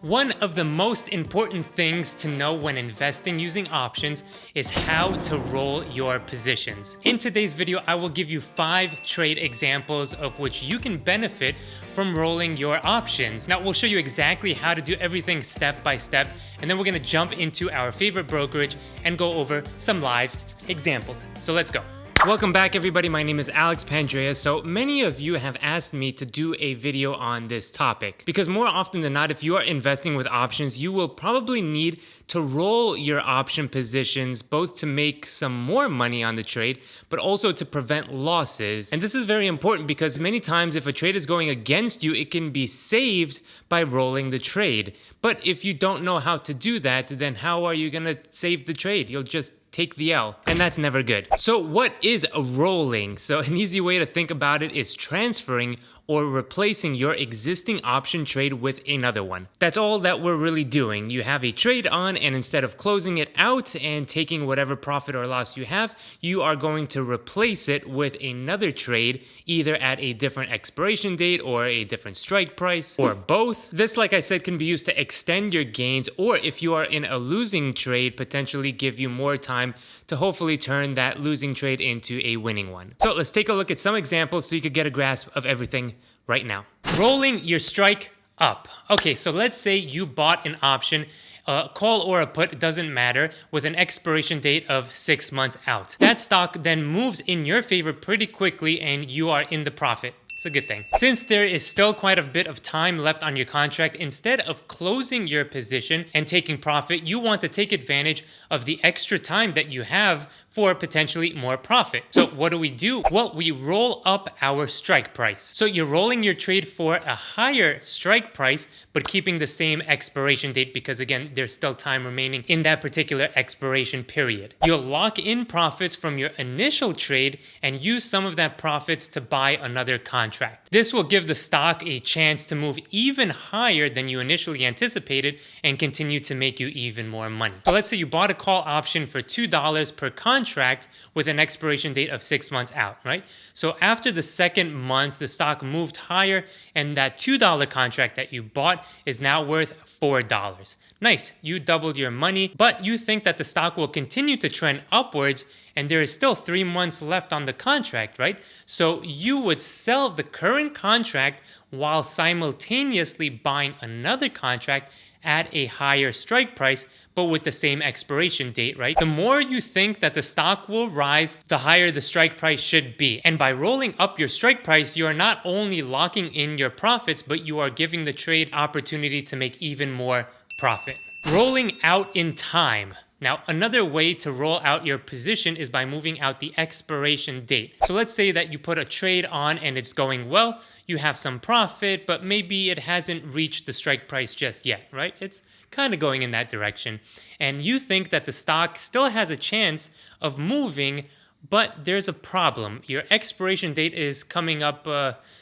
One of the most important things to know when investing using options is how to roll your positions. In today's video, I will give you 5 trade examples of which you can benefit from rolling your options. Now, we'll show you exactly how to do everything step by step, and then we're gonna jump into our favorite brokerage and go over some live examples. So let's go. Welcome back, everybody. My name is Alex Pandrea. So many of you have asked me to do a video on this topic because more often than not, if you are investing with options, you will probably need to roll your option positions both to make some more money on the trade, but also to prevent losses. And this is very important because many times if a trade is going against you, it can be saved by rolling the trade. But if you don't know how to do that, then how are you gonna save the trade? You'll just take the L, and that's never good. So what is rolling? So an easy way to think about it is transferring or replacing your existing option trade with another one. That's all that we're really doing. You have a trade on, and instead of closing it out and taking whatever profit or loss you have, you are going to replace it with another trade, either at a different expiration date or a different strike price, or both. This, like I said, can be used to extend your gains, or if you are in a losing trade, potentially give you more time to hopefully turn that losing trade into a winning one. So let's take a look at some examples so you could get a grasp of everything right now. Rolling your strike up. Okay, so let's say you bought an option, a call or a put, it doesn't matter, with an expiration date of 6 months out. That stock then moves in your favor pretty quickly and you are in the profit. It's a good thing. Since there is still quite a bit of time left on your contract, instead of closing your position and taking profit, you want to take advantage of the extra time that you have for potentially more profit. So what do? Well, we roll up our strike price. So you're rolling your trade for a higher strike price, but keeping the same expiration date because again, there's still time remaining in that particular expiration period. You'll lock in profits from your initial trade and use some of that profits to buy another contract. This will give the stock a chance to move even higher than you initially anticipated and continue to make you even more money. So let's say you bought a call option for $2 per contract with an expiration date of 6 months out, right? So after the second month, the stock moved higher and that $2 contract that you bought is now worth $4. Nice, you doubled your money, but you think that the stock will continue to trend upwards and there is still 3 months left on the contract, right? So you would sell the current contract while simultaneously buying another contract at a higher strike price, but with the same expiration date, right? The more you think that the stock will rise, the higher the strike price should be. And by rolling up your strike price, you are not only locking in your profits, but you are giving the trade opportunity to make even more profit. Rolling out in time. Now, another way to roll out your position is by moving out the expiration date. So let's say that you put a trade on and it's going well, you have some profit, but maybe it hasn't reached the strike price just yet, right? It's kind of going in that direction. And you think that the stock still has a chance of moving, but there's a problem. Your expiration date is coming up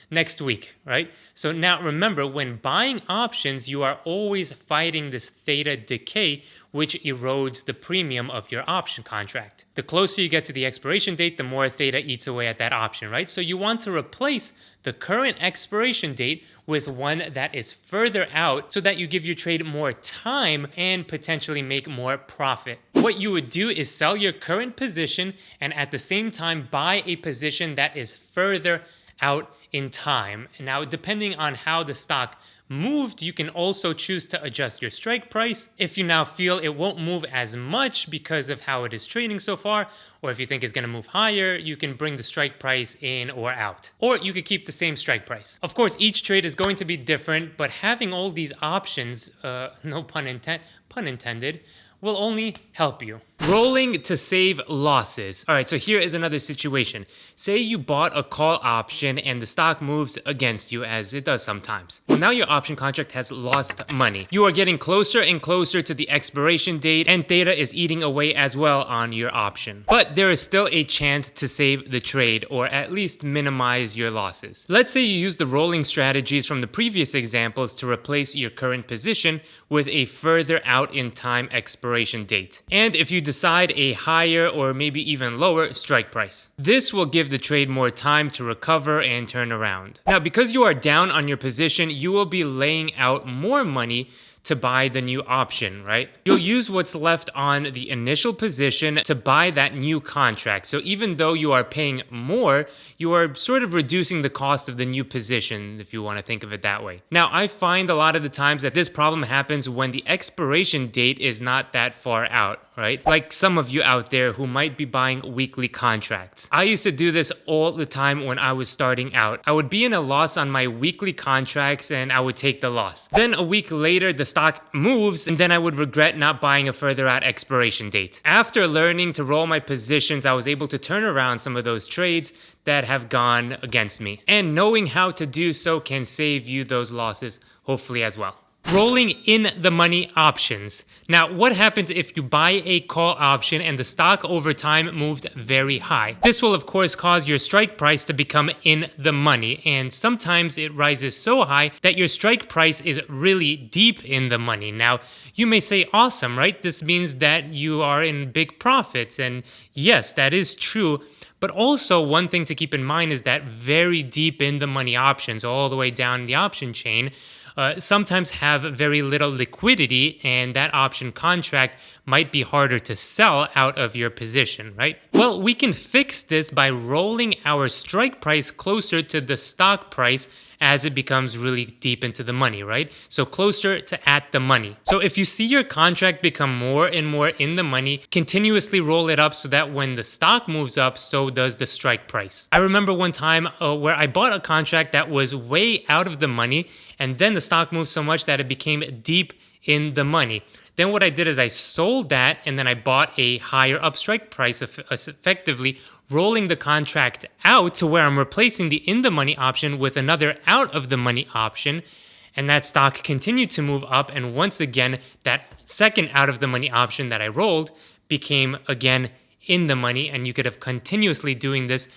next week, right? So now remember, when buying options, you are always fighting this theta decay, which erodes the premium of your option contract. The closer you get to the expiration date, the more theta eats away at that option, right? So you want to replace the current expiration date with one that is further out so that you give your trade more time and potentially make more profit. What you would do is sell your current position and at the same time buy a position that is further out in time. Now, depending on how the stock moved, you can also choose to adjust your strike price. If you now feel it won't move as much because of how it is trading so far, or if you think it's going to move higher, you can bring the strike price in or out. Or you could keep the same strike price. Of course, each trade is going to be different, but having all these options, no pun intended, will only help you. Rolling to save losses. All right, so here is another situation. Say you bought a call option and the stock moves against you, as it does sometimes. Well, now your option contract has lost money. You are getting closer and closer to the expiration date, and theta is eating away as well on your option. But there is still a chance to save the trade, or at least minimize your losses. Let's say you use the rolling strategies from the previous examples to replace your current position with a further out in time expiration date. And if you decide a higher or maybe even lower strike price. This will give the trade more time to recover and turn around. Now, because you are down on your position, you will be laying out more money to buy the new option, right? You'll use what's left on the initial position to buy that new contract. So even though you are paying more, you are sort of reducing the cost of the new position, if you want to think of it that way. Now, I find a lot of the times that this problem happens when the expiration date is not that far out, right? Like some of you out there who might be buying weekly contracts. I used to do this all the time when I was starting out. I would be in a loss on my weekly contracts and I would take the loss. Then a week later, the stock moves and then I would regret not buying a further out expiration date. After learning to roll my positions, I was able to turn around some of those trades that have gone against me. And knowing how to do so can save you those losses, hopefully as well. Rolling in the money options. Now, what happens if you buy a call option and the stock over time moves very high? This will of course cause your strike price to become in the money, and sometimes it rises so high that your strike price is really deep in the money. Now, you may say, awesome, right? This means that you are in big profits, and yes, that is true. But also one thing to keep in mind is that very deep in the money options, all the way down the option chain, sometimes have very little liquidity, and that option contract might be harder to sell out of your position, right? Well, we can fix this by rolling our strike price closer to the stock price as it becomes really deep into the money, right? So closer to at the money. So if you see your contract become more and more in the money, continuously roll it up so that when the stock moves up, so does the strike price. I remember one time where I bought a contract that was way out of the money, and then the stock moved so much that it became deep in the money. Then what I did is I sold that and then I bought a higher up strike price, effectively rolling the contract out to where I'm replacing the in the money option with another out of the money option. And that stock continued to move up. And once again, that second out of the money option that I rolled became again in the money. And you could have continuously doing this,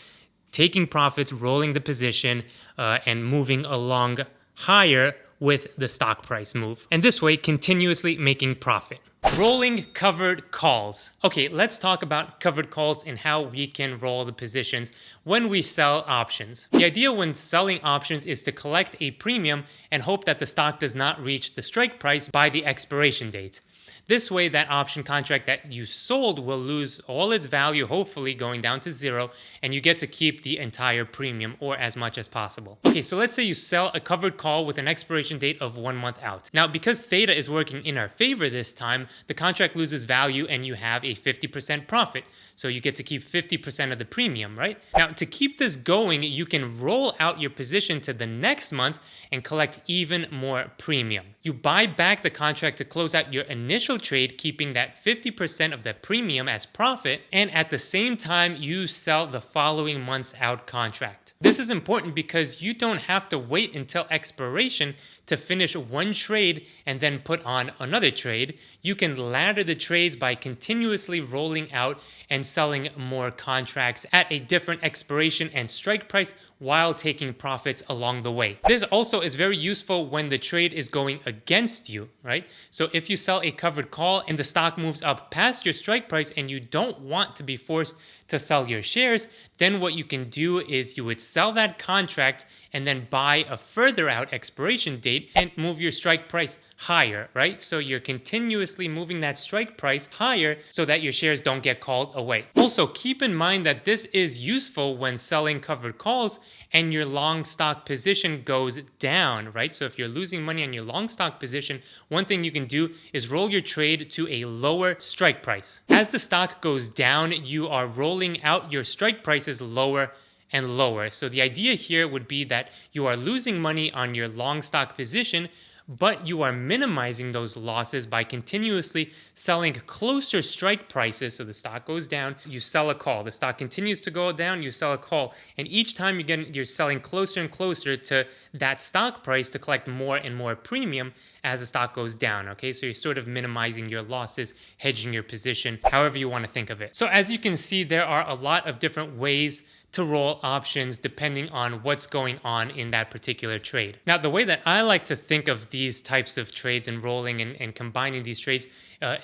taking profits, rolling the position, and moving along higher with the stock price move. And this way, continuously making profit. Rolling covered calls. Okay, let's talk about covered calls and how we can roll the positions when we sell options. The idea when selling options is to collect a premium and hope that the stock does not reach the strike price by the expiration date. This way, that option contract that you sold will lose all its value, hopefully going down to zero, and you get to keep the entire premium or as much as possible. Okay, so let's say you sell a covered call with an expiration date of 1 month out. Now, because theta is working in our favor this time, the contract loses value and you have a 50% profit. So you get to keep 50% of the premium, right? Now, to keep this going, you can roll out your position to the next month and collect even more premium. You buy back the contract to close out your initial trade, keeping that 50% of the premium as profit, and at the same time, you sell the following month's out contract. This is important because you don't have to wait until expiration to finish one trade and then put on another trade. You can ladder the trades by continuously rolling out and selling more contracts at a different expiration and strike price while taking profits along the way. This also is very useful when the trade is going against you, right? So if you sell a covered call and the stock moves up past your strike price and you don't want to be forced to sell your shares, then what you can do is you would sell that contract and then buy a further out expiration date and move your strike price higher, right? So you're continuously moving that strike price higher so that your shares don't get called away. Also, keep in mind that this is useful when selling covered calls and your long stock position goes down, right? So if you're losing money on your long stock position, one thing you can do is roll your trade to a lower strike price. As the stock goes down, you are rolling out your strike prices lower and lower. So the idea here would be that you are losing money on your long stock position, but you are minimizing those losses by continuously selling closer strike prices. So the stock goes down, you sell a call. The stock continues to go down, you sell a call. And each time you're selling closer and closer to that stock price to collect more and more premium as the stock goes down, okay? So you're sort of minimizing your losses, hedging your position, however you want to think of it. So as you can see, there are a lot of different ways to roll options depending on what's going on in that particular trade. Now, the way that I like to think of these types of trades and rolling and combining these trades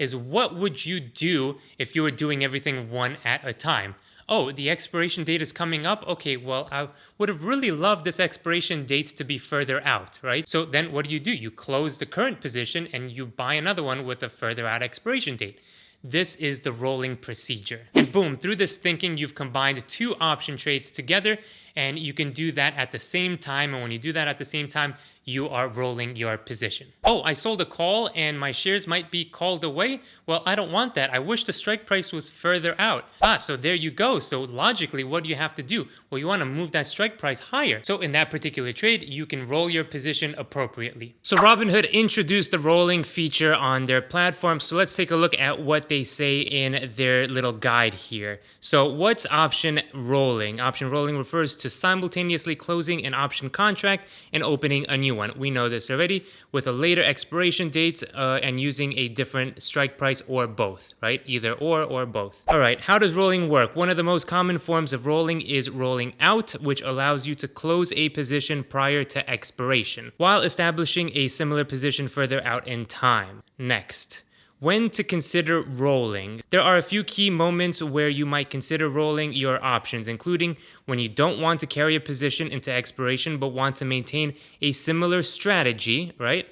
is what would you do if you were doing everything one at a time? Oh, the expiration date is coming up? Okay, well, I would have really loved this expiration date to be further out, right? So then what do? You close the current position and you buy another one with a further out expiration date. This is the rolling procedure. And boom, through this thinking, you've combined two option trades together, and you can do that at the same time. And when you do that at the same time, you are rolling your position. Oh, I sold a call and my shares might be called away. Well, I don't want that. I wish the strike price was further out. So there you go. So logically, what do you have to do? Well, you want to move that strike price higher. So in that particular trade, you can roll your position appropriately. So Robinhood introduced the rolling feature on their platform. So let's take a look at what they say in their little guide here. So what's option rolling? Option rolling refers to simultaneously closing an option contract and opening a new one. We know this already, with a later expiration date and using a different strike price or both, right? Either or both. All right, how does rolling work? One of the most common forms of rolling is rolling out, which allows you to close a position prior to expiration, while establishing a similar position further out in time. Next. When to consider rolling. There are a few key moments where you might consider rolling your options, including when you don't want to carry a position into expiration but want to maintain a similar strategy, right?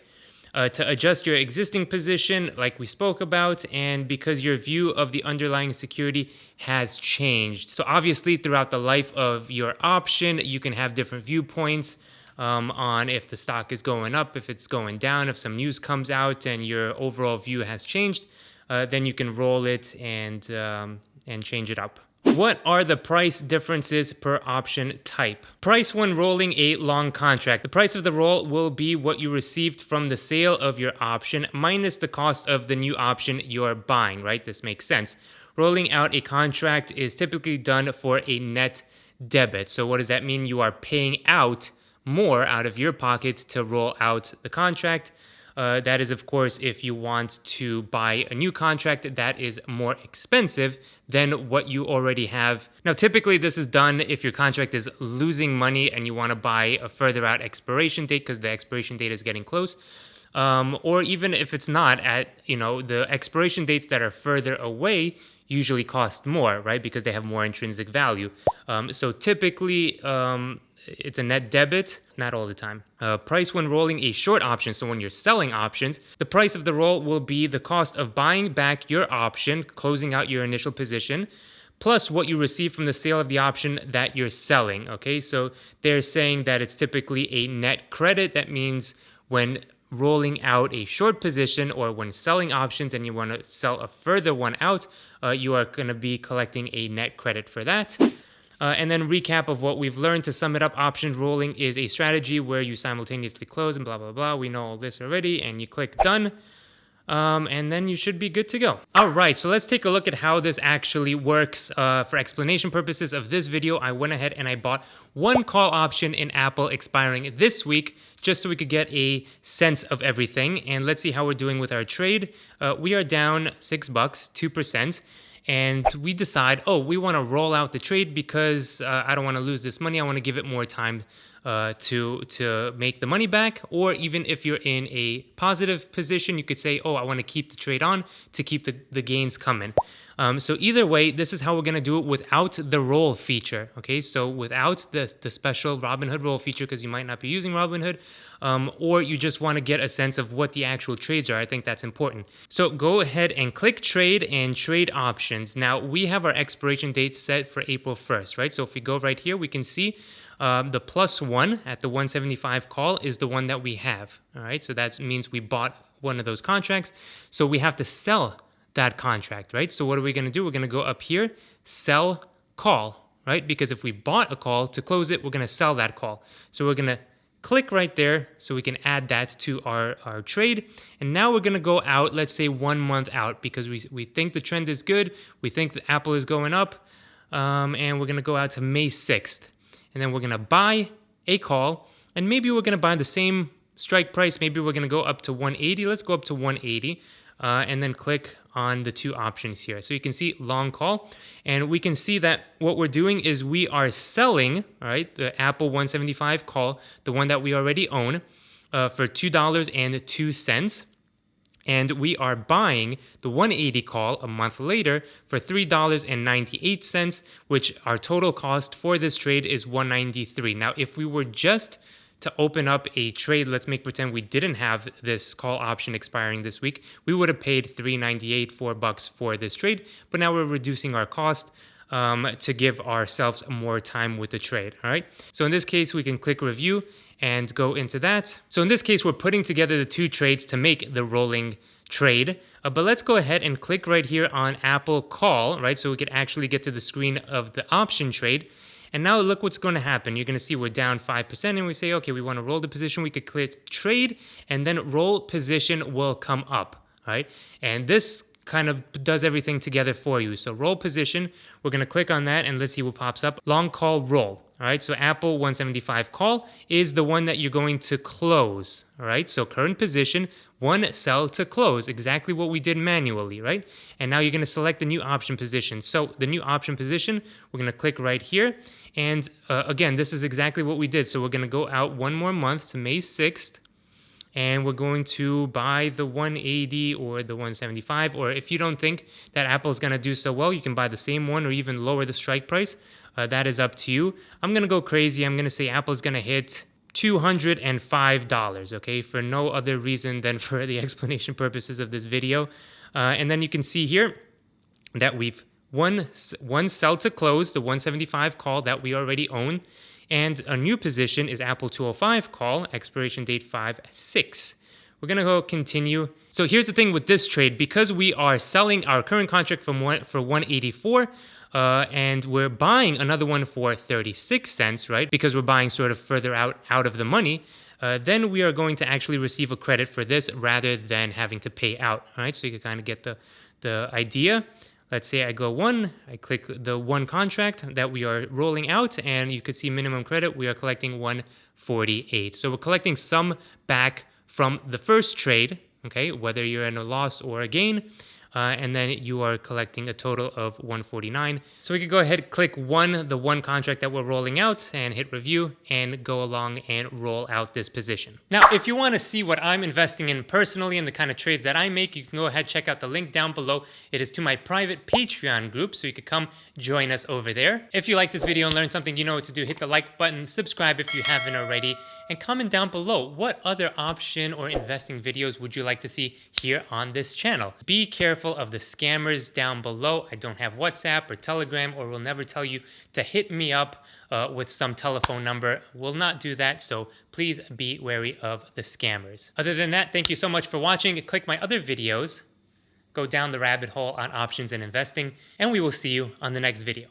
To adjust your existing position, like we spoke about, and because your view of the underlying security has changed. So obviously, throughout the life of your option, you can have different viewpoints on if the stock is going up, if it's going down, if some news comes out and your overall view has changed, then you can roll it and change it up. What are the price differences per option type? Price when rolling a long contract. The price of the roll will be what you received from the sale of your option minus the cost of the new option you're buying, right? This makes sense. Rolling out a contract is typically done for a net debit. So what does that mean? You are paying out more out of your pocket to roll out the contract. That is, of course, if you want to buy a new contract that is more expensive than what you already have. Now, typically this is done if your contract is losing money and you want to buy a further out expiration date because the expiration date is getting close. Or even if it's not the expiration dates that are further away usually cost more, right? Because they have more intrinsic value. So typically, it's a net debit, not all the time. Price when rolling a short option, so when you're selling options, the price of the roll will be the cost of buying back your option, closing out your initial position, plus what you receive from the sale of the option that you're selling, okay? So they're saying that it's typically a net credit. That means when rolling out a short position or when selling options and you want to sell a further one out, you are going to be collecting a net credit for that. And then recap of what we've learned. To sum it up, option rolling is a strategy where you simultaneously close and blah, blah, blah. We know all this already, and you click done. And then you should be good to go. All right, so let's take a look at how this actually works. For explanation purposes of this video, I went ahead and I bought one call option in Apple expiring this week, just so we could get a sense of everything. And let's see how we're doing with our trade. We are down $6, 2%. And we decide, we want to roll out the trade because I don't want to lose this money. I want to give it more time to make the money back. Or even if you're in a positive position, you could say, I want to keep the trade on to keep the gains coming. So either way, this is how we're going to do it without the roll feature. Okay, so without the special Robinhood roll feature, because you might not be using Robinhood, or you just want to get a sense of what the actual trades are. I think that's important. So go ahead and click trade and trade options. Now we have our expiration date set for April 1st, right? So if we go right here, we can see the +1 at the 175 call is the one that we have. All right, so that means we bought one of those contracts. So we have to sell that contract, right? So what are we going to do? We're going to go up here, sell call, right? Because if we bought a call, to close it, we're going to sell that call. So we're going to click right there so we can add that to our trade. And now we're going to go out, let's say 1 month out, because we think the trend is good. We think the Apple is going up. And we're going to go out to May 6th. And then we're going to buy a call. And maybe we're going to buy the same strike price. Maybe we're going to go up to 180. Let's go up to 180. And then click on the two options here. So you can see long call, and we can see that what we're doing is we are selling, all right, the Apple 175 call, the one that we already own, for $2.02. And we are buying the 180 call a month later for $3.98, which our total cost for this trade is $193. Now, if we were just to open up a trade, let's pretend we didn't have this call option expiring this week, we would have paid $3.98, $4 for this trade. But now we're reducing our cost to give ourselves more time with the trade. All right. So in this case, we can click review and go into that. So in this case, we're putting together the two trades to make the rolling trade. But let's go ahead and click right here on Apple Call, right? So we can actually get to the screen of the option trade. And now look what's going to happen. You're going to see we're down 5% and we say, okay, we want to roll the position. We could click trade and then roll position will come up, right? And this kind of does everything together for you. So roll position, we're going to click on that and let's see what pops up. Long call roll. All right, so Apple 175 call is the one that you're going to close. All right, so current position, one sell to close, exactly what we did manually, right? And now you're going to select the new option position. So the new option position, we're going to click right here. And again, this is exactly what we did. So we're going to go out one more month to May 6th. And we're going to buy the 180 or the 175. Or if you don't think that Apple is going to do so well, you can buy the same one or even lower the strike price. That is up to you. I'm going to go crazy. I'm going to say Apple's going to hit $205, okay, for no other reason than for the explanation purposes of this video. And then you can see here that we've one sell to close, the 175 call that we already own. And a new position is Apple 205 call, expiration date 5/6. We're going to go continue. So here's the thing with this trade. Because we are selling our current contract for 184, and we're buying another one for 36 cents, right? Because we're buying sort of further out of the money. Then we are going to actually receive a credit for this rather than having to pay out. All right, so you can kind of get the idea. Let's say I go one, I click the one contract that we are rolling out, and you could see minimum credit. We are collecting 148. So we're collecting some back from the first trade, okay, whether you're in a loss or a gain. And then you are collecting a total of 149. So we could go ahead, click the one contract that we're rolling out and hit review and go along and roll out this position. Now, if you want to see what I'm investing in personally and the kind of trades that I make, you can go ahead, check out the link down below. It is to my private Patreon group, so you could come join us over there. If you like this video and learned something, you know what to do. Hit the like button, subscribe if you haven't already, and comment down below what other option or investing videos would you like to see here on this channel. Be careful of the scammers down below. I don't have WhatsApp or Telegram, or will never tell you to hit me up with some telephone number. Will not do that, so please be wary of the scammers. Other than that, thank you so much for watching. Click my other videos, go down the rabbit hole on options and investing, and we will see you on the next video.